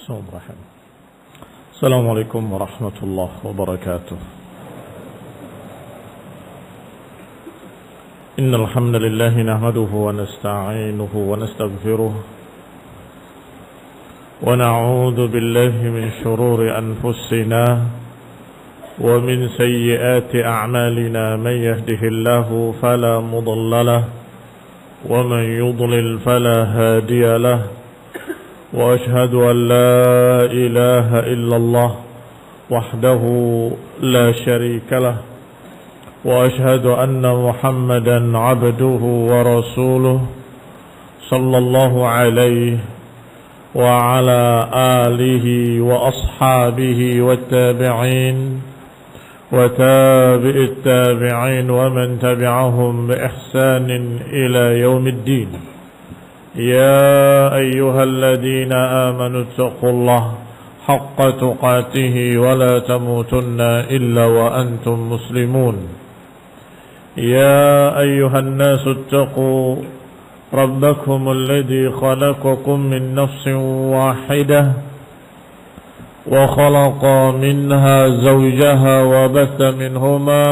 Bismillahirrahmanirrahim. Assalamualaikum warahmatullahi wabarakatuh. Innal hamdalillah nahmaduhu wa nasta'inuhu wa nastaghfiruh wa na'udzu billahi min shururi anfusina wa min sayyiati a'malina man yahdihillahu fala mudilla lahu wa man yudlil fala hadiya lahu. وأشهد أن لا إله إلا الله وحده لا شريك له وأشهد أن محمدا عبده ورسوله صلى الله عليه وعلى آله وأصحابه والتابعين وتابع التابعين ومن تبعهم بإحسان إلى يوم الدين. يا أيها الذين آمنوا اتقوا الله حق تقاته ولا تموتن إلا وأنتم مسلمون. يا أيها الناس اتقوا ربكم الذي خلقكم من نفس واحدة وخلق منها زوجها وبث منهما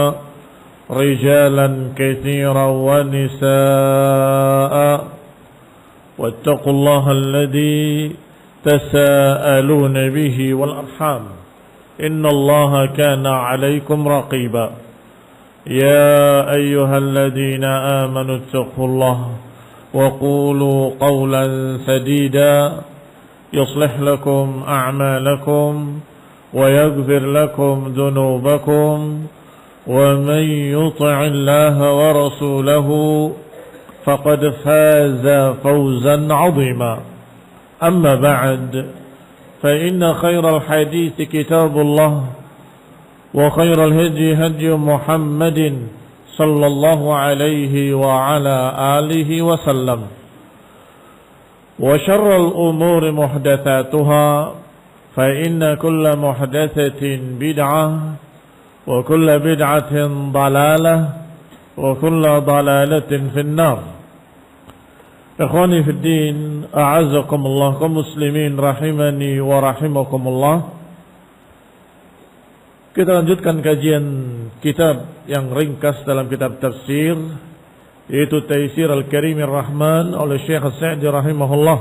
رجالا كثيرا ونساء واتقوا الله الذي تساءلون به والأرحام إن الله كان عليكم رقيبا. يا أيها الذين آمنوا اتقوا الله وقولوا قولا سديدا يصلح لكم أعمالكم ويغفر لكم ذنوبكم ومن يطع الله ورسوله فقد فاز فوزا عظيما. أما بعد فإن خير الحديث كتاب الله وخير الهدي هدي محمد صلى الله عليه وعلى آله وسلم وشر الأمور محدثاتها فإن كل محدثة بدعة وكل بدعة ضلالة وكل ضلالة في النار. Ikhwani fi din, a'azzakumullah, kaum muslimin rahimani wa rahimakumullah. Kita lanjutkan kajian kitab yang ringkas dalam kitab tafsir, yaitu Taisir Al-Karim Ar-Rahman oleh Syekh As-Sa'di rahimahullah.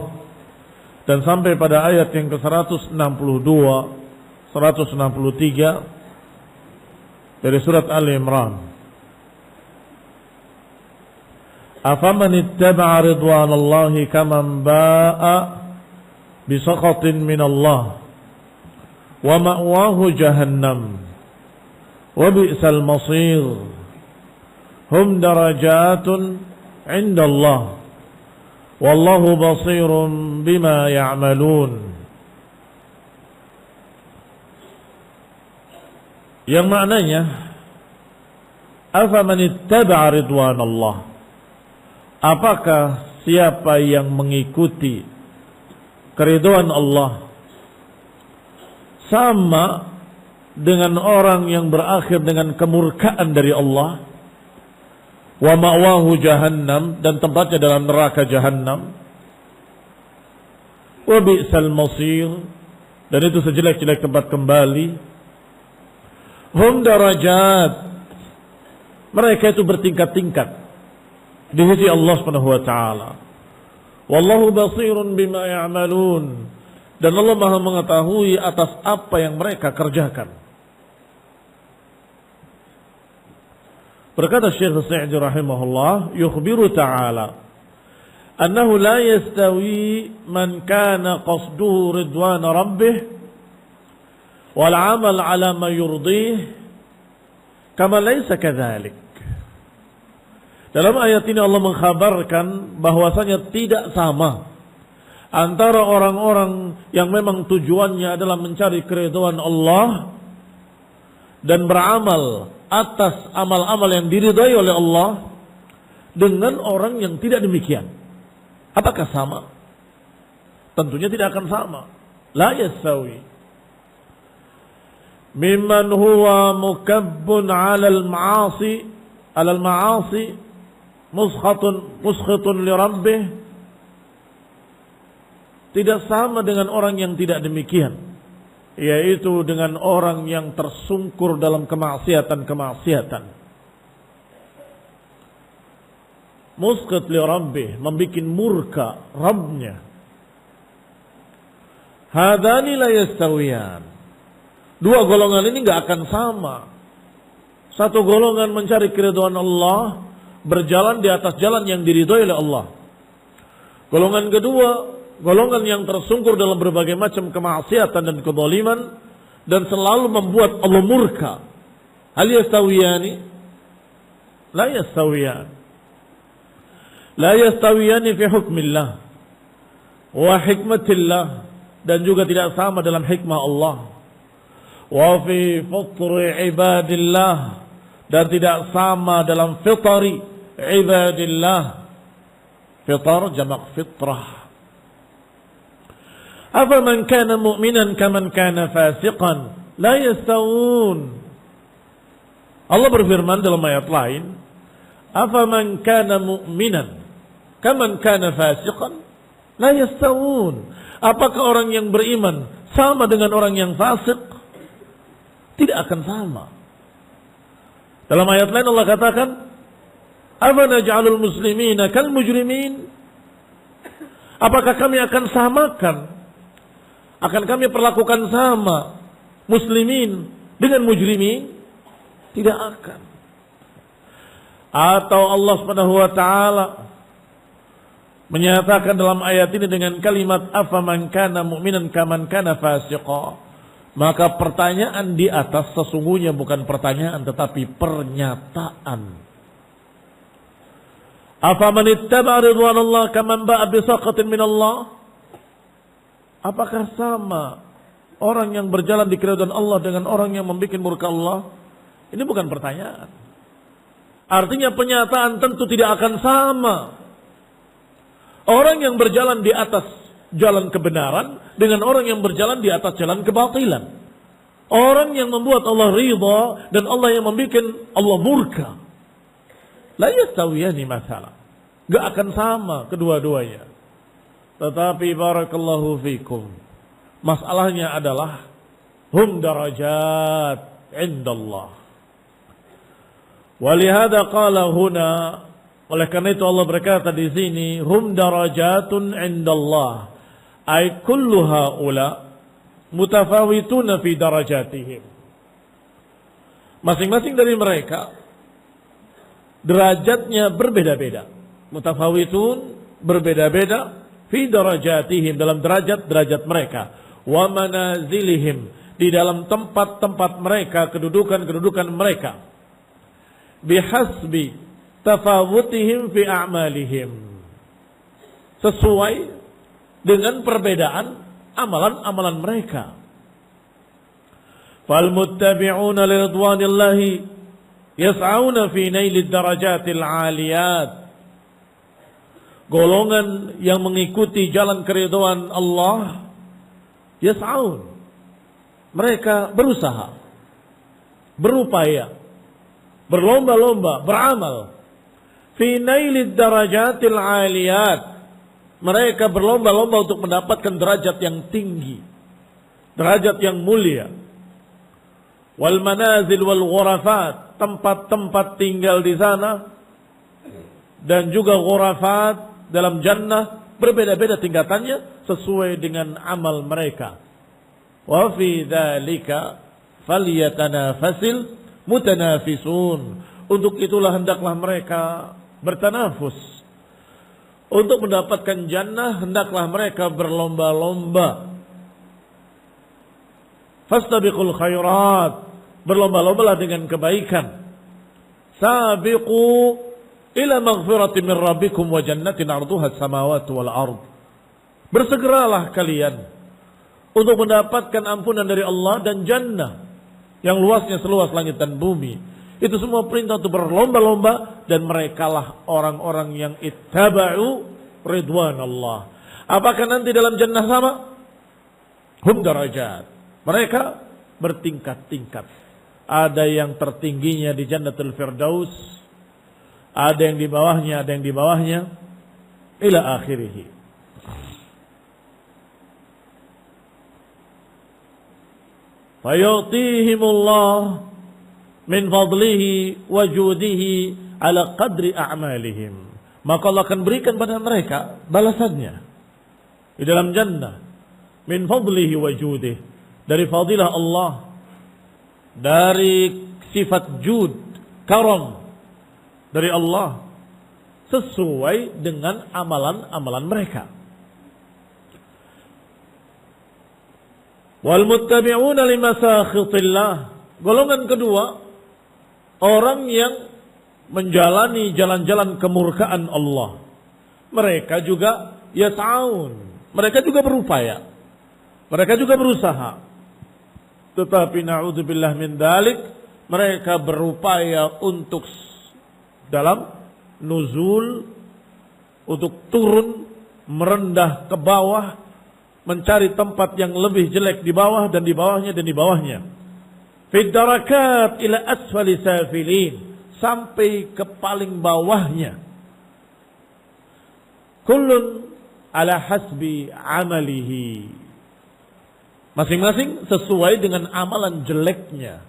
Dan sampai pada ayat yang ke-162, 163 dari surat Ali Imran. Afaman ittaba'a ridwanallahi kaman ba'a bisakhatin minallah wa ma'wahu jahannam wa bi'sal masir hum darajatun 'indallah wallahu basirun bima ya'malun. Yang maknanya afaman ittaba'a ridwanallah, apakah siapa yang mengikuti keridhaan Allah sama dengan orang yang berakhir dengan kemurkaan dari Allah, wa ma'wahu jahannam, dan tempatnya dalam neraka jahannam, wa bi'sal masir, dan itu sejelek-jelek tempat kembali. Hum darajat, mereka itu bertingkat-tingkat di sisi Allah Subhanahu wa taala. Wallahu basirun bima ya'malun, dan Allah Maha mengetahui atas apa yang mereka kerjakan. Berkata Syekh As-Sa'di rahimahullah, yukhbiru ta'ala annahu la yastawi man kana qasduhu ridwan rabbih wal 'amal 'ala ma yurdih kama laysa kadzalik. Dalam ayat ini Allah mengkhabarkan bahwasanya tidak sama antara orang-orang yang memang tujuannya adalah mencari keridhaan Allah dan beramal atas amal-amal yang diridhai oleh Allah dengan orang yang tidak demikian. Apakah sama? Tentunya tidak akan sama. La yasawi. Mimman huwa mukabbun 'alal ma'asi muskhatun li rabbih tidak sama dengan orang yang tidak demikian, yaitu dengan orang yang tersungkur dalam kemaksiatan-kemaksiatan. Musqit li rabbih, membikin murka Rabbnya. Hadani la yastawiyan. Dua golongan ini gak akan sama. Satu golongan mencari keridhaan Allah, berjalan di atas jalan yang diridhoi oleh Allah. Golongan kedua, golongan yang tersungkur dalam berbagai macam kemaksiatan dan kezaliman dan selalu membuat Allah murka. Hal yastawiyani? La yastawiyan. La yastawiyani fi hukmillah wa hikmatillah, dan juga tidak sama dalam hikmah Allah. Wa fi fitri ibadillah, dan tidak sama dalam fitri ibadillah. Fitar jamak fitrah. Afaman kana mu'minan kaman kana fasiqan la yastawun. Allah berfirman dalam ayat lain, afaman kana mu'minan kaman kana fasiqan la yastawun. Apakah orang yang beriman sama dengan orang yang fasik? Tidak akan sama. Dalam ayat lain Allah katakan, afanaj'alul muslimina kal mujrimin. Apakah kami akan samakan, akan kami perlakukan sama muslimin dengan mujrimin? Tidak akan. Atau Allah Subhanahu wa taala menyatakan dalam ayat ini dengan kalimat afaman kana mu'minan kaman kana fasiqa. Maka pertanyaan di atas sesungguhnya bukan pertanyaan tetapi pernyataan. Afaman ittaba'a ridwanallah kaman ba'a bisaqatin minallah. Apakah sama orang yang berjalan di keridhaan Allah dengan orang yang membuat murka Allah? Ini bukan pertanyaan. Artinya penyataan tentu tidak akan sama. Orang yang berjalan di atas jalan kebenaran dengan orang yang berjalan di atas jalan kebatilan. Orang yang membuat Allah ridha dan Allah yang membuat Allah murka. La yastawiyani masalah. Gak akan sama kedua-duanya. Tetapi barakallahu fikum, masalahnya adalah hum darajat indallah. Walihada qala huna, oleh karena itu Allah berkata di sini hum darajatun indallah, ay kullu haula mutafawituna fi darajatihim. Masing-masing dari mereka derajatnya berbeda-beda. Mutafawitun, berbeda-beda fi darajatihim, dalam derajat-derajat mereka. Wa manazilihim, di dalam tempat-tempat mereka, kedudukan-kedudukan mereka. Bihasbi tafawutihim fi a'malihim, sesuai dengan perbedaan amalan-amalan mereka. Fal muttabi'una li ridwanillahi yas'auna fi nailid darajatil 'aliyat. Golongan yang mengikuti jalan keridhaan Allah, yas'aun, mereka berusaha, berupaya, berlomba-lomba, beramal. Fi nailid darajatil 'aliyat, mereka berlomba-lomba untuk mendapatkan derajat yang tinggi, derajat yang mulia. Wal manazil wal ghurafat, tempat-tempat tinggal di sana, dan juga ghurafat dalam jannah, berbeda-beda tingkatannya sesuai dengan amal mereka. Wa fi dzalika falyatanafasil mutanafisun. Untuk itulah hendaklah mereka bertanafus. Untuk mendapatkan jannah hendaklah mereka berlomba-lomba. Fastabiqul khairat, berlomba-lombalah dengan kebaikan. Sabiqu ila maghfirati min rabbikum wa jannatin 'arduha as-samawati wal ard. Bersegeralah kalian untuk mendapatkan ampunan dari Allah dan jannah yang luasnya seluas langit dan bumi. Itu semua perintah untuk berlomba-lomba, dan merekalah orang-orang yang ittaba'u ridwan Allah. Apakah nanti dalam jannah sama? Hum darajat. Mereka bertingkat-tingkat. Ada yang tertingginya di Jannatul Firdaus, ada yang di bawahnya, ada yang di bawahnya, ila akhirih. fayu'tihimullah min fadlihi wa judihi ala qadri a'malihim. Maka Allah akan berikan pada mereka balasannya di dalam jannah min fadlihi wa judihi, dari fadilah Allah, dari sifat jud, karam dari Allah, sesuai dengan amalan-amalan mereka. Wal muttabi'una limasakhitillah. Golongan kedua, orang yang menjalani jalan-jalan kemurkaan Allah. Mereka juga yas'aun. Mereka juga berupaya. Mereka juga berusaha. Tetapi na'udzubillah min dalik, mereka berupaya untuk dalam nuzul, untuk turun, merendah ke bawah, mencari tempat yang lebih jelek di bawah dan di bawahnya dan di bawahnya. Fid darakat ila asfali safilin, sampai ke paling bawahnya. Kullun ala hasbi amalihi. Masing-masing sesuai dengan amalan jeleknya.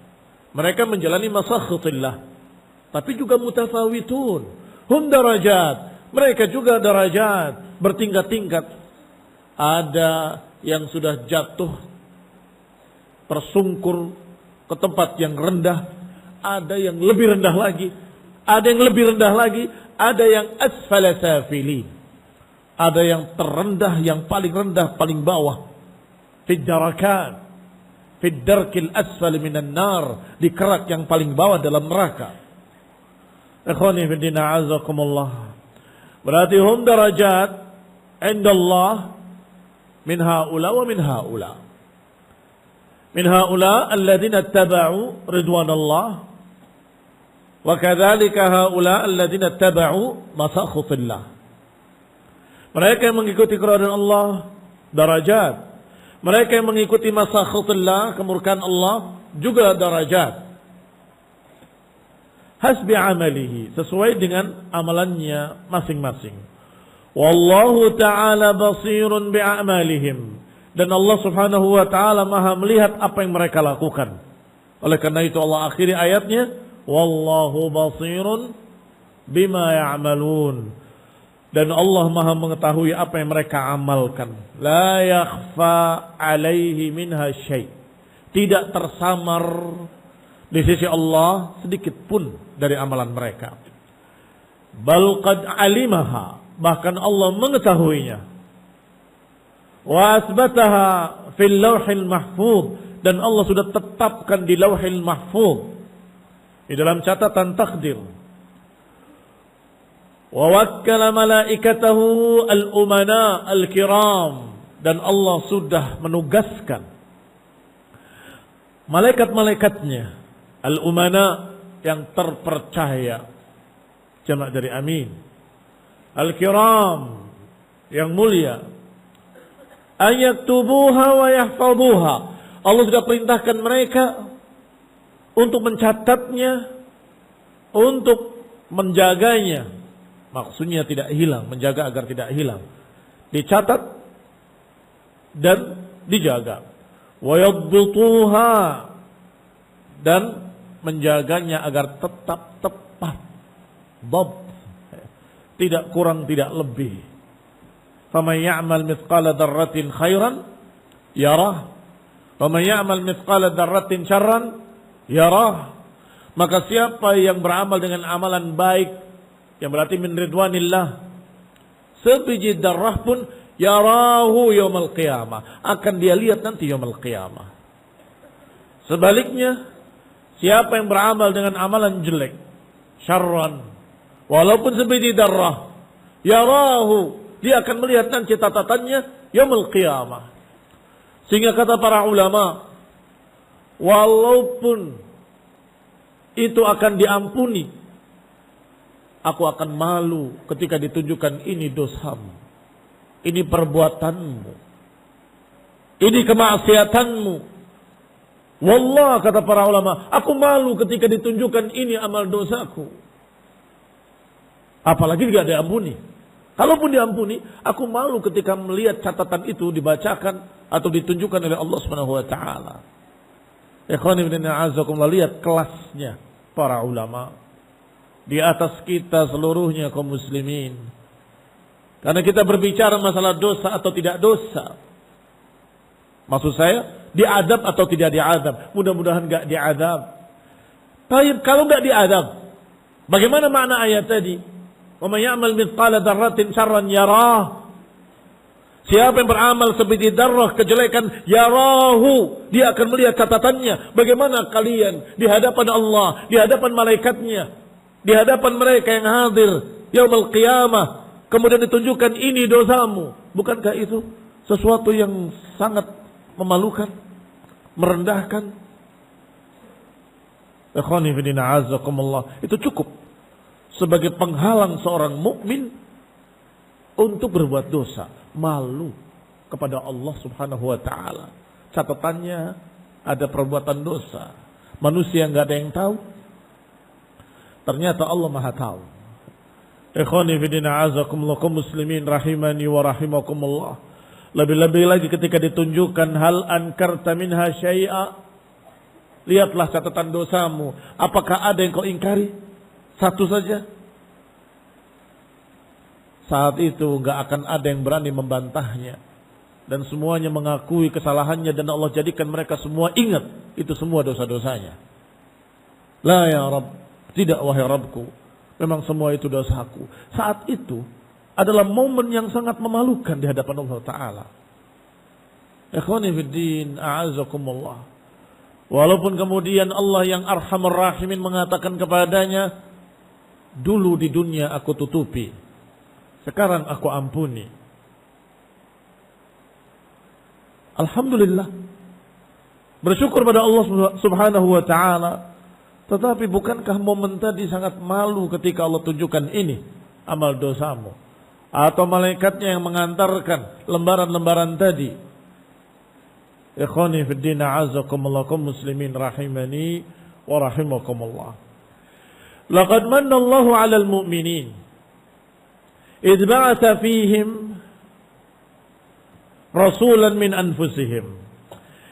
Mereka menjalani masakhitillah, tapi juga mutafawitun. Hum darajat, mereka juga darajat, bertingkat-tingkat. Ada yang sudah jatuh tersungkur ke tempat yang rendah, ada yang lebih rendah lagi, ada yang lebih rendah lagi, ada yang asfala safili, ada yang terendah, yang paling rendah, paling bawah. Fid darakat, fid darkil asfali minan nar, di kerak yang paling bawah dalam neraka. Ikhwani fi din, a'azakumullah. Berarti hum darajat indallah min haula wa min haula. Min haula alladhina ittaba'u ridwanallah, wa kadzalika haula alladhina ittaba'u masakhitillah. Mereka yang mengikuti keridhaan Allah darajat. Mereka yang mengikuti masakhitillah, kemurkaan Allah, juga darajat. Hasbi amalihi, sesuai dengan amalannya masing-masing. Wallahu ta'ala basirun bi'amalihim. Dan Allah subhanahu wa ta'ala maha melihat apa yang mereka lakukan. Oleh karena itu Allah akhiri ayatnya, wallahu basirun bima ya'malun. Dan Allah maha mengetahui apa yang mereka amalkan. La yakhfa alaihi minha syai'. Tidak tersamar di sisi Allah sedikit pun dari amalan mereka. Bal qad alimaha, bahkan Allah mengetahuinya. Wa asbataha fil lauhil mahfuz, dan Allah sudah tetapkan di lauhil mahfuz, di dalam catatan takdir. Wa wakkala malaikatahu al-umana al-kiram, dan Allah sudah menugaskan malaikat-malaikatnya al-umana, yang terpercaya, jamak dari amin, al-kiram, yang mulia, ayaktubuha wa yahfazuha. Allah sudah perintahkan mereka untuk mencatatnya, untuk menjaganya. Maksudnya tidak hilang, menjaga agar tidak hilang. Dicatat dan dijaga. Wa yadbituha, dan menjaganya agar tetap tepat. Dhabt, tidak kurang tidak lebih. Faman ya'mal mithqala dzarratin khairan yarah, wa man ya'mal mithqala dzarratin syarran yarah. Maka siapa yang beramal dengan amalan baik, yang berarti min ridwanillah, sebiji darrah pun yarahu yaumil qiyamah, akan dia lihat nanti yaumil qiyamah. Sebaliknya, siapa yang beramal dengan amalan jelek, syarran, walaupun sebiji darrah, yarahu, dia akan melihat nanti catatannya yaumil qiyamah. Sehingga kata para ulama, walaupun itu akan diampuni, aku akan malu ketika ditunjukkan ini dosamu, ini perbuatanmu, ini kemaksiatanmu. Wallah, kata para ulama, aku malu ketika ditunjukkan ini amal dosaku. Apalagi tidak diampuni. Kalaupun diampuni, aku malu ketika melihat catatan itu dibacakan atau ditunjukkan oleh Allah Subhanahu wa taala. Ikhwan ibn a'azakumullah, lihat kelasnya para ulama di atas kita seluruhnya kaum muslimin. Karena kita berbicara masalah dosa atau tidak dosa. Maksud saya, diadab atau tidak diadab. Mudah-mudahan enggak diadab. Tapi kalau enggak diadab, bagaimana makna ayat tadi? Wa may ya'mal mithqala dzarratin syarran yarah. Siapa yang beramal seperti darah kejelekan, yarahu, dia akan melihat catatannya. Bagaimana kalian di hadapan Allah, di hadapan malaikatnya, di hadapan mereka yang hadir yaumul qiyamah, kemudian ditunjukkan ini dosamu. Bukankah itu sesuatu yang sangat memalukan, merendahkan? Ikhwani fillah azakumullah, itu cukup sebagai penghalang seorang mukmin untuk berbuat dosa, malu kepada Allah Subhanahu wa taala. Catatannya ada perbuatan dosa. Manusia enggak ada yang tahu. Ternyata Allah Maha tahu. Ikhwani fillah azakumullah kaum muslimin rahimani wa rahimakumullah. Lebih-lebih lagi ketika ditunjukkan hal ankarta minha syai'a. Lihatlah catatan dosamu. Apakah ada yang kau ingkari? Satu saja. Saat itu enggak akan ada yang berani membantahnya. Dan semuanya mengakui kesalahannya. Dan Allah jadikan mereka semua ingat. Itu semua dosa-dosanya. La ya Rabb. Tidak wahai Rabbku. Memang semua itu dosaku. Saat itu adalah momen yang sangat memalukan di hadapan Allah Ta'ala. Ikhwani fiddin, a'azakumullah. Walaupun kemudian Allah yang Arhamar Rahimin mengatakan kepadanya, dulu di dunia aku tutupi, sekarang aku ampuni. Alhamdulillah. Bersyukur pada Allah Subhanahu wa Ta'ala. Tetapi bukankah momen tadi sangat malu ketika Allah tunjukkan ini amal dosamu? Atau malaikatnya yang mengantarkan lembaran-lembaran tadi. Ikhwani fid din a'azakumullah kaum muslimin rahimani wa rahimakumullah. Laqad manna Allahu 'alal mu'minin idh ba'atha fihim rasulan min anfusihim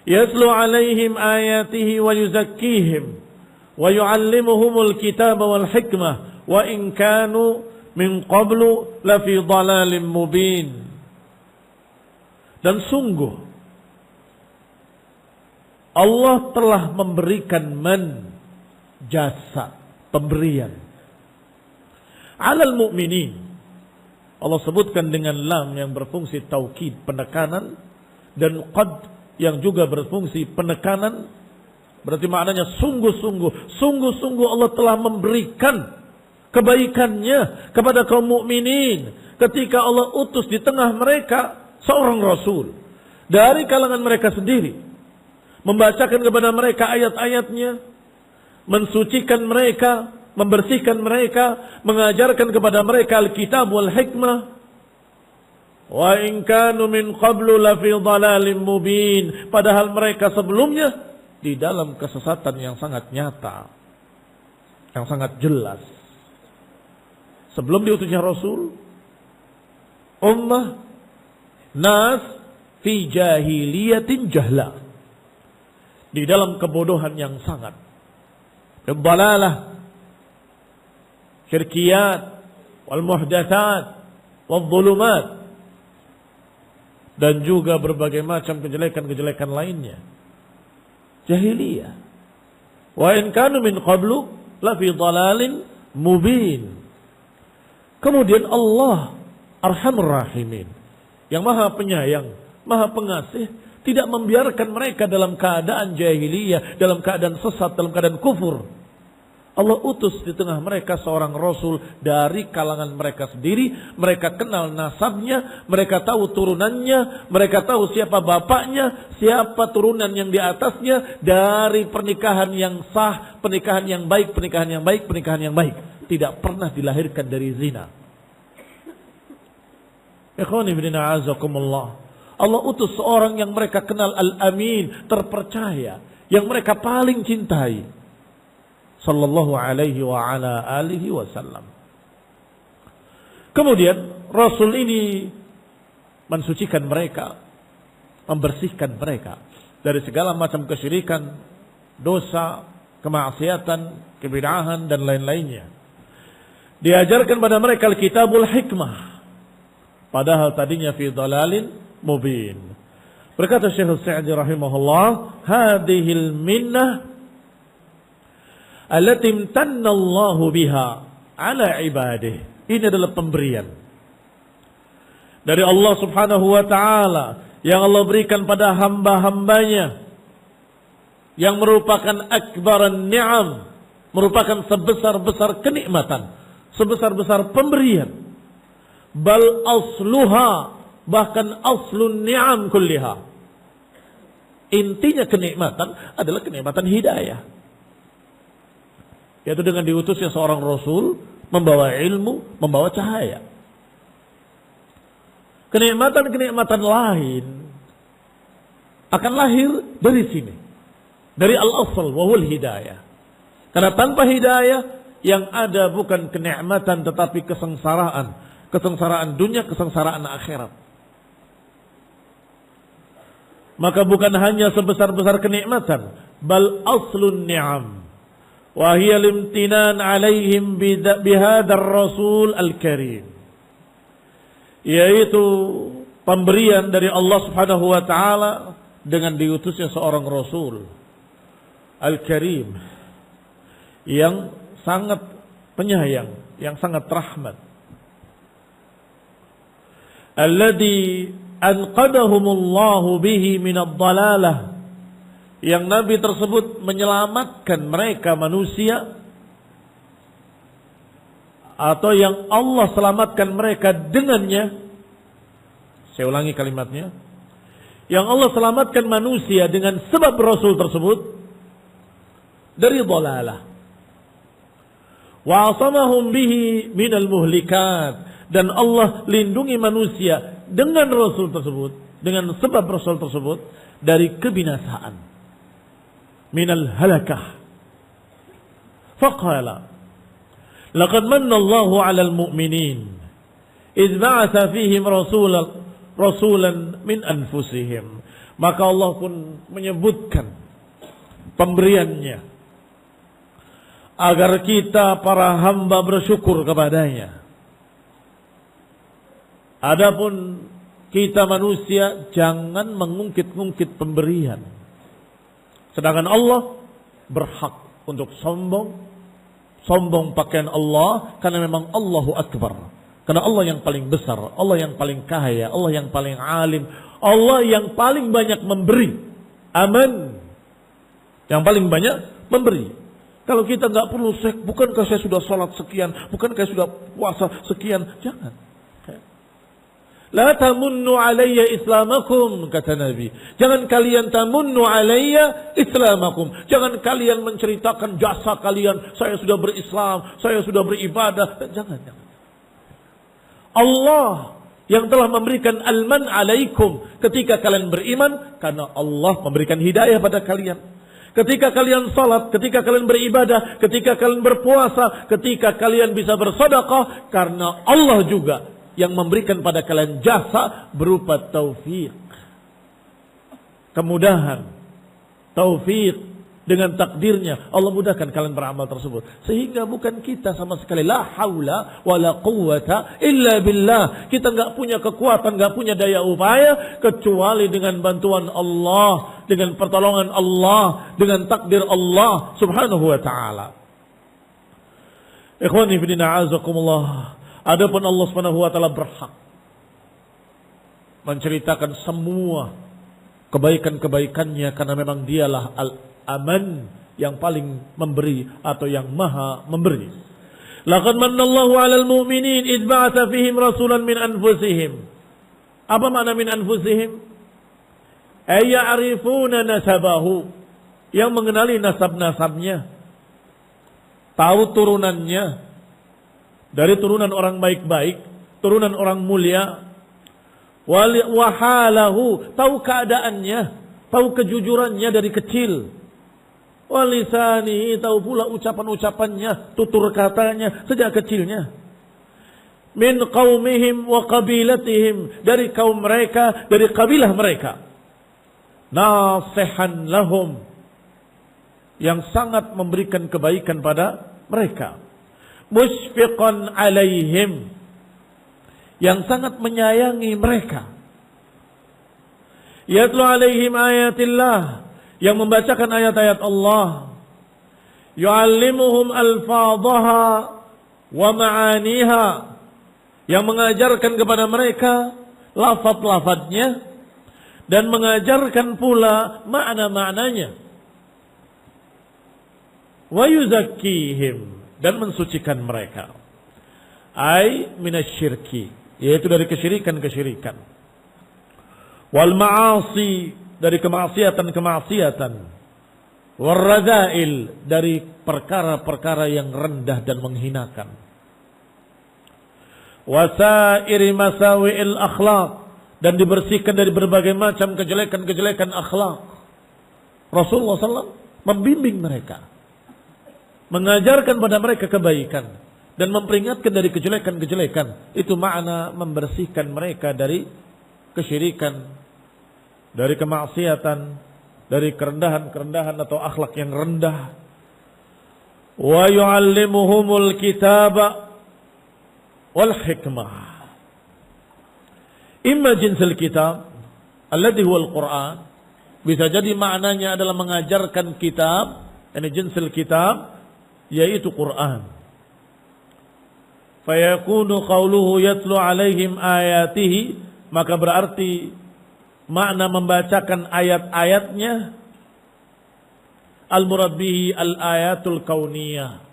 yatlu 'alaihim ayatihi wa yuzakkihim wa yu'allimuhumul kitaba wal hikmah wa in kanu min qablu lafi dhalalin mubin. Dan sungguh Allah telah memberikan jasa pemberian alal mu'minin. Allah sebutkan dengan lam yang berfungsi taukid penekanan dan qad yang juga berfungsi penekanan. Berarti maknanya sungguh-sungguh Allah telah memberikan kebaikannya kepada kaum mukminin ketika Allah utus di tengah mereka seorang rasul dari kalangan mereka sendiri, membacakan kepada mereka ayat-ayatnya, mensucikan mereka, membersihkan mereka, mengajarkan kepada mereka Alkitab wal hikmah. Wa in kanu min qablu lafi dhalalin mubin. Padahal mereka sebelumnya di dalam kesesatan yang sangat nyata, yang sangat jelas. Sebelum diutusnya Rasul, ummah nas fi jahiliyatin jahla, di dalam kebodohan yang sangat, dalalah, syirkiyat, wal muhdatsat, wal dhulumat, dan juga berbagai macam kejelekan-kejelekan lainnya. Jahiliyah. Wa in kanu min qablu la fi dhalalin mubin. Kemudian Allah Arhamur Rahimin, yang Maha Penyayang, Maha Pengasih, tidak membiarkan mereka dalam keadaan jahiliyah, dalam keadaan sesat, dalam keadaan kufur. Allah utus di tengah mereka seorang Rasul dari kalangan mereka sendiri. Mereka kenal nasabnya, mereka tahu turunannya, mereka tahu siapa bapaknya, siapa turunan yang di atasnya, dari pernikahan yang sah, pernikahan yang baik, pernikahan yang baik, pernikahan yang baik. Tidak pernah dilahirkan dari zina. Ikhwani fillah azakumullah. Allah utus seorang yang mereka kenal al-amin, terpercaya, yang mereka paling cintai, sallallahu alaihi wa ala alihi wasallam. Kemudian Rasul ini mensucikan mereka, membersihkan mereka dari segala macam kesyirikan, dosa, kemaksiatan, kebid'ahan dan lain-lainnya. Diajarkan pada mereka Al-Kitabul Hikmah, padahal tadinya fi dhalalin mubin. Berkata Syekh Sa'di rahimahullah, hadhil minnah allati imtanna Allah biha ala ibadihi. Ini adalah pemberian dari Allah Subhanahu wa taala yang Allah berikan pada hamba-hambanya, yang merupakan akbaran ni'am, merupakan sebesar-besar kenikmatan, sebesar-besar pemberian. Bal asluha, bahkan aslun ni'am kulliha. Intinya kenikmatan adalah kenikmatan hidayah, yaitu dengan diutusnya seorang rasul membawa ilmu, membawa cahaya. Kenikmatan-kenikmatan lain akan lahir dari sini, dari al-asl wa huwal hidayah. Karena tanpa hidayah yang ada bukan kenikmatan tetapi kesengsaraan, kesengsaraan dunia, kesengsaraan akhirat. Maka bukan hanya sebesar-besar kenikmatan, bal aslun ni'am wa hiya limtinan alaihim bihadzal rasul al-karim, yaitu pemberian dari Allah Subhanahu wa taala dengan diutusnya seorang rasul al-karim yang sangat penyayang, yang sangat rahmat. Alladzi anqadahumullahu bihi minad dhalalah, yang nabi tersebut menyelamatkan mereka manusia, atau yang Allah selamatkan mereka dengannya. Saya ulangi kalimatnya. Yang Allah selamatkan manusia dengan sebab rasul tersebut dari dhalalah. Wa asamahum bihi minal muhlikat, dan Allah lindungi manusia dengan rasul tersebut, dengan sebab rasul tersebut dari kebinasaan, minal halakah. Faqala laqad manna Allahu 'alal mu'minin idz ba'atha fihim rasulan min anfusihim. Maka Allah pun menyebutkan pemberiannya agar kita para hamba bersyukur kepadanya. Adapun kita manusia jangan mengungkit-ungkit pemberian. Sedangkan Allah berhak untuk sombong pakaian Allah, karena memang Allahu Akbar. Karena Allah yang paling besar, Allah yang paling kaya, Allah yang paling alim, Allah yang paling banyak memberi. Aman. Yang paling banyak memberi. Kalau kita nggak perlu, bukankah saya sudah sholat sekian, bukankah saya sudah puasa sekian, jangan. La tamunnu alayya islamakum, kata Nabi. Jangan kalian tamunnu alayya islamakum. Jangan kalian menceritakan jasa kalian. Saya sudah berislam, saya sudah beribadah. Jangan. Allah yang telah memberikan al-man alaikum ketika kalian beriman, karena Allah memberikan hidayah pada kalian. Ketika kalian salat, ketika kalian beribadah, ketika kalian berpuasa, ketika kalian bisa bersedekah, karena Allah juga yang memberikan pada kalian jasa berupa taufik, kemudahan, taufik dengan takdirnya. Allah mudahkan kalian beramal tersebut. Sehingga bukan kita sama sekali, la haula wala quwwata illa billah. Kita enggak punya kekuatan, enggak punya daya upaya kecuali dengan bantuan Allah, dengan pertolongan Allah, dengan takdir Allah Subhanahu wa taala. Ikhwani fi din, a'azakumullah. Adapun Allah Subhanahu wa taala berhak menceritakan semua kebaikan-kebaikannya, karena memang dialah al-aman, yang paling memberi atau yang maha memberi. Laqad manallahu 'alal mu'minin idz ba'atsa fihim rasulan min anfusihim. Apa makna min anfusihim? Ay ya'rifuna nasabahu, yang mengenali nasab-nasabnya, tahu turunannya, dari turunan orang baik-baik, turunan orang mulia. Wahalahu, tahu keadaannya, tahu kejujurannya dari kecil. Walisani, tahu pula ucapan-ucapannya, tutur katanya sejak kecilnya. Min qaumihim wa qabilatihim, dari kaum mereka, dari kabilah mereka. Nasihan lahum, yang sangat memberikan kebaikan pada mereka. Musyfiqan alaihim, yang sangat menyayangi mereka. Yatlu alaihim ayatillah, yang membacakan ayat-ayat Allah. Yu'allimuhum alfadhaha wa ma'aniha, yang mengajarkan kepada mereka lafaz-lafaznya dan mengajarkan pula makna-maknanya. Wa yuzakkihim, dan mensucikan mereka. Ai minasyirki, yaitu dari kesyirikan-kesyirikan. Wal ma'asi, dari kemaksiatan-kemaksiatan. Wal radzail, dari perkara-perkara yang rendah dan menghinakan. Wasairi masawi'il akhlaq, dan dibersihkan dari berbagai macam kejelekan-kejelekan akhlak. Rasulullah SAW membimbing mereka, mengajarkan pada mereka kebaikan dan memperingatkan dari kejelekan-kejelekan. Itu makna membersihkan mereka dari kesyirikan, dari kemaksiatan, dari kerendahan-kerendahan atau akhlak yang rendah. Wa yu'allimuhumul kitaba wal hikmah. Imma jinsul kitab alladhi huwal Qur'an, bisa jadi maknanya adalah mengajarkan kitab, ini jinsul kitab, yaitu Quran. Fayakunu qawluhu yatlu alaihim ayatihi, maka berarti makna membacakan ayat-ayatnya al-murad bihi al-ayatul kauniyah.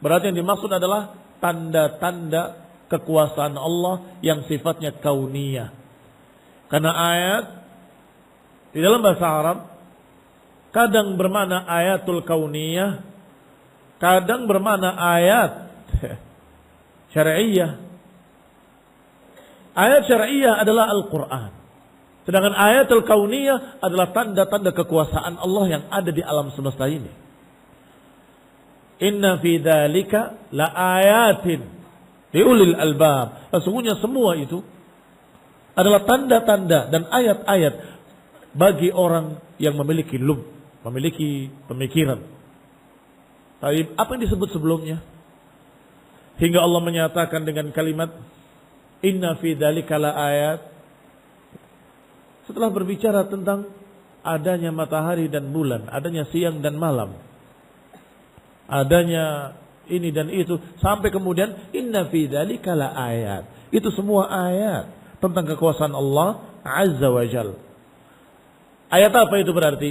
Berarti yang dimaksud adalah tanda-tanda kekuasaan Allah yang sifatnya kauniyah. Karena ayat di dalam bahasa Arab kadang bermakna ayatul kauniyah, kadang bermakna ayat syar'iyyah. Ayat syar'iyyah adalah Al-Quran. Sedangkan ayatul kauniyah adalah tanda-tanda kekuasaan Allah yang ada di alam semesta ini. Inna fi dzalika la ayatin liulil albab. Sesungguhnya semua itu adalah tanda-tanda dan ayat-ayat bagi orang yang memiliki lub, memiliki pemikiran. Tapi apa yang disebut sebelumnya? Hingga Allah menyatakan dengan kalimat inna fi dzalika la ayat. Setelah berbicara tentang adanya matahari dan bulan, adanya siang dan malam, adanya ini dan itu, sampai kemudian inna fi dzalika la ayat. Itu semua ayat tentang kekuasaan Allah Azza wa Jalla. Ayat apa itu berarti?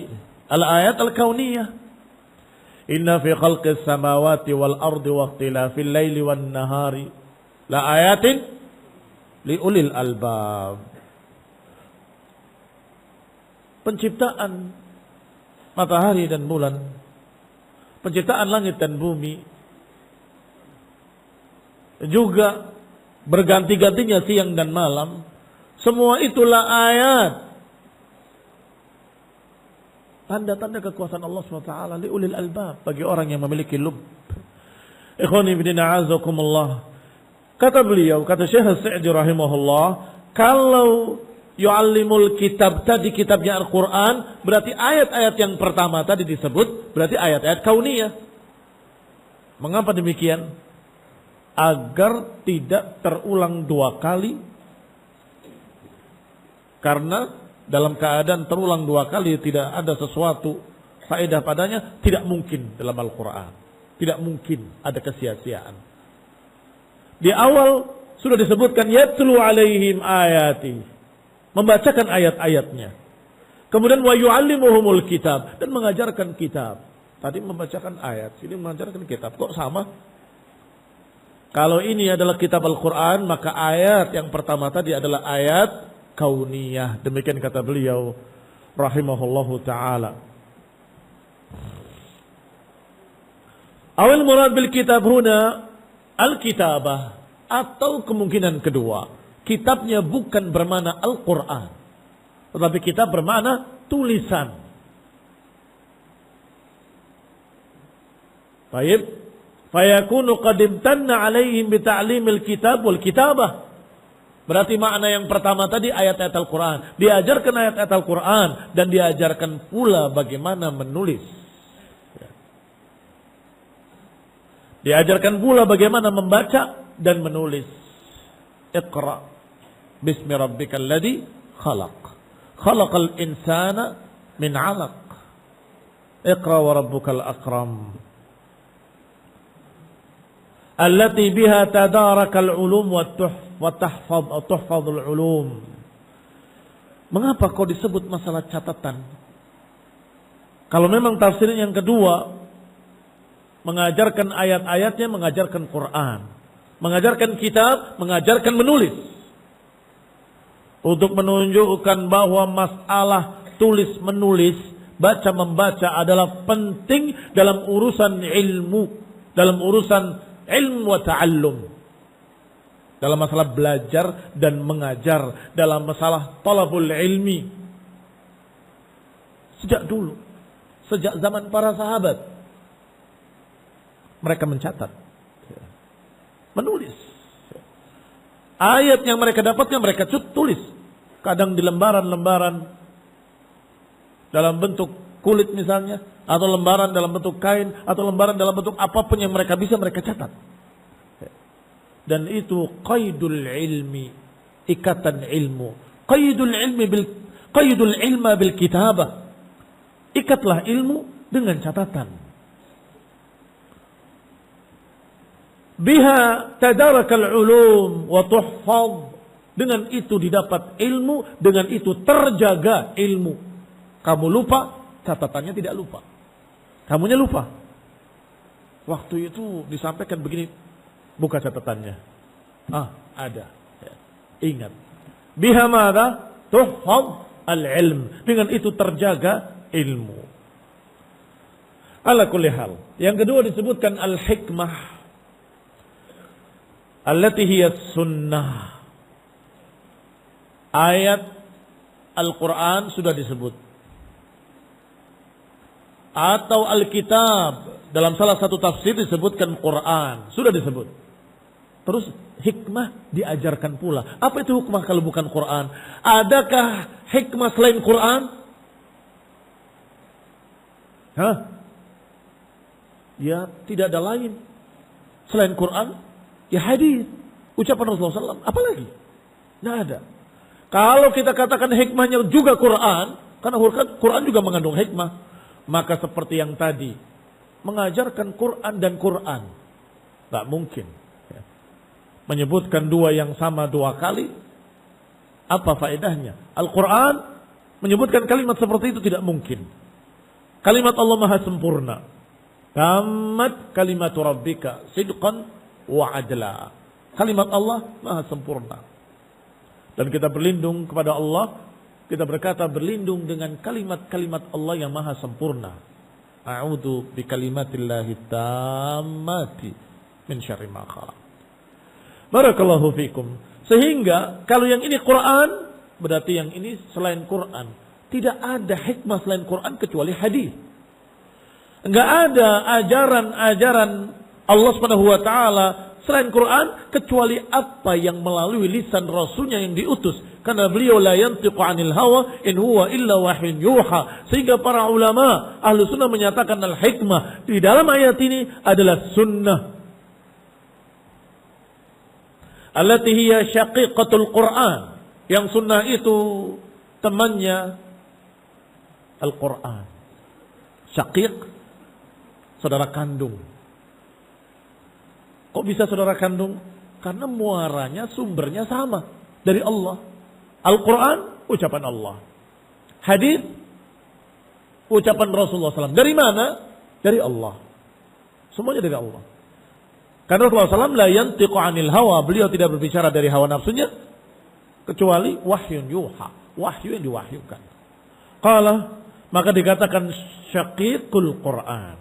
Al-ayat al-kauniyah. Inna fi khalqis samawati wal ardi wa ikhtilafil laili wan nahari la ayatin li ulil albab. Penciptaan matahari dan bulan, penciptaan langit dan bumi, juga berganti-gantinya siang dan malam, semua itulah ayat, tanda-tanda kekuasaan Allah SWT li ulil albab, bagi orang yang memiliki lub. Ikhwani fillah azakumullah. Kata beliau, kata Syekh As-Sa'di rahimahullah, kalau yu'allimul kitab tadi kitabnya Al-Quran, berarti ayat-ayat yang pertama tadi disebut berarti ayat-ayat kauniyah. Mengapa demikian? Agar tidak terulang dua kali. Karena dalam keadaan terulang dua kali tidak ada sesuatu faedah padanya, tidak mungkin dalam Al-Quran. Tidak mungkin ada kesia-siaan. Di awal sudah disebutkan yatlu alaihim ayati, membacakan ayat-ayatnya. Kemudian wa yu'allimuhumul kitab, dan mengajarkan kitab. Tadi membacakan ayat, sini mengajarkan kitab. Kok sama? Kalau ini adalah kitab Al-Quran, maka ayat yang pertama tadi adalah ayat kauniyah. Demikian kata beliau rahimahullahu ta'ala. Awal murad bil kitab huna al-kitabah, atau kemungkinan kedua, kitabnya bukan bermakna Al-Quran, tetapi kitab bermakna tulisan. Baik, fayakunu qad imtanna alaihim bi ta'limil kitab wal kitabah. Berarti makna yang pertama tadi ayat-ayat Al-Quran, diajarkan ayat-ayat Al-Quran dan diajarkan pula bagaimana menulis. Diajarkan pula bagaimana membaca dan menulis. Iqra bismi rabbikal ladzi khalaq. Khalaqal insana min 'alaq. Iqra wa rabbukal akram. Allati biha tadarakal ulum wa tuhfadul ulum. Mengapa kau disebut masalah catatan? Kalau memang tafsirnya yang kedua, mengajarkan ayat-ayatnya, mengajarkan Quran, mengajarkan kitab, mengajarkan menulis. Untuk menunjukkan bahwa masalah tulis menulis, baca membaca adalah penting dalam urusan ilmu, dalam urusan ilmu wa ta'allum, dalam masalah belajar dan mengajar, dalam masalah talabul ilmi. Sejak dulu, sejak zaman para sahabat, mereka mencatat, menulis. Ayat yang mereka dapatkan mereka tulis. Kadang di lembaran-lembaran dalam bentuk kulit misalnya, atau lembaran dalam bentuk kain, atau lembaran dalam bentuk apapun yang mereka bisa mereka catat. Dan itu qaidul ilmi, ikatan ilmu. Qaidul ilma bil kitabah. Ikatlah ilmu dengan catatan. Biha tadarakal ulum wa tuhfaz. Dengan itu didapat ilmu, dengan itu terjaga ilmu. Kamu lupa, catatannya tidak lupa. Kamunya lupa. Waktu itu disampaikan begini, buka catatannya. Ada. Ya. Ingat. Biha madza tuhfaz al-ilm. Dengan itu terjaga ilmu. Ala kulli hal. Yang kedua disebutkan al-hikmah. Allati hiya sunnah. Ayat Al-Quran sudah disebut. Atau Alkitab. Dalam salah satu tafsir disebutkan Quran. Sudah disebut. Terus hikmah diajarkan pula. Apa itu hikmah kalau bukan Quran? Adakah hikmah selain Quran? Ya tidak ada lain. Selain Quran, ya hadis. Ucapan Rasulullah SAW. Apalagi? Tidak ada. Kalau kita katakan hikmahnya juga Quran, karena Quran juga mengandung hikmah, maka seperti yang tadi, mengajarkan Quran dan Quran, tak mungkin. Menyebutkan dua yang sama dua kali, apa faedahnya? Al-Quran menyebutkan kalimat seperti itu tidak mungkin. Kalimat Allah maha sempurna. Tammat kalimatu rabbika sidqan wa adla. Kalimat Allah maha sempurna. Dan kita berlindung kepada Allah. Kita berkata berlindung dengan kalimat-kalimat Allah yang maha sempurna. A'udzu bikalimatillahi tammati min syarri ma khalaq. Barakallahu fikum. Sehingga kalau yang ini Quran, berarti yang ini selain Quran. Tidak ada hikmah selain Quran kecuali hadis. Enggak ada ajaran-ajaran Allah Subhanahu wa taala selain Quran kecuali apa yang melalui lisan Rasulnya yang diutus. Karena beliau la yantiqu 'anil hawa in huwa illa wahyun yuha. Sehingga para ulama ahlu sunnah menyatakan al-hikmah di dalam ayat ini adalah sunnah. Allati hiya syaqiqatul Quran. Yang sunnah itu temannya Al-Quran. Syaqiq, saudara kandung. Kok bisa saudara kandung? Karena muaranya, sumbernya sama. Dari Allah. Al-Quran, ucapan Allah. Hadis, ucapan Rasulullah SAW. Dari mana? Dari Allah. Semuanya dari Allah. Karena Rasulullah SAW la yantiqu 'anil hawa. Beliau tidak berbicara dari hawa nafsunya. Kecuali wahyun yuha. Wahyu yang diwahyukan. Qala, maka dikatakan syaqiqul Quran.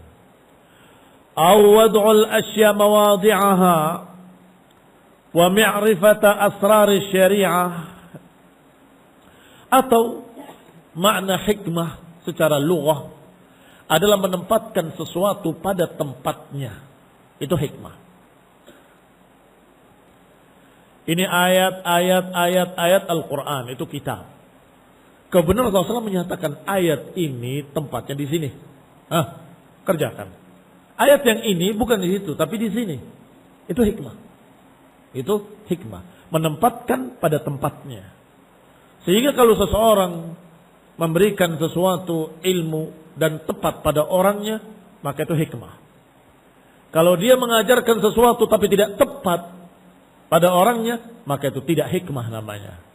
Awad'ul asya mawadhi'aha wa mi'rifata asrar syariah. Atau makna hikmah secara lughah adalah menempatkan sesuatu pada tempatnya. Itu hikmah. Ini ayat Al-Quran, itu kitab. Kebenaran Rasulullah menyatakan ayat ini tempatnya di sini. Kerjakan. Ayat yang ini bukan di situ, tapi di sini. Itu hikmah. Itu hikmah. Menempatkan pada tempatnya. Sehingga kalau seseorang memberikan sesuatu ilmu dan tepat pada orangnya, maka itu hikmah. Kalau dia mengajarkan sesuatu tapi tidak tepat pada orangnya, maka itu tidak hikmah namanya.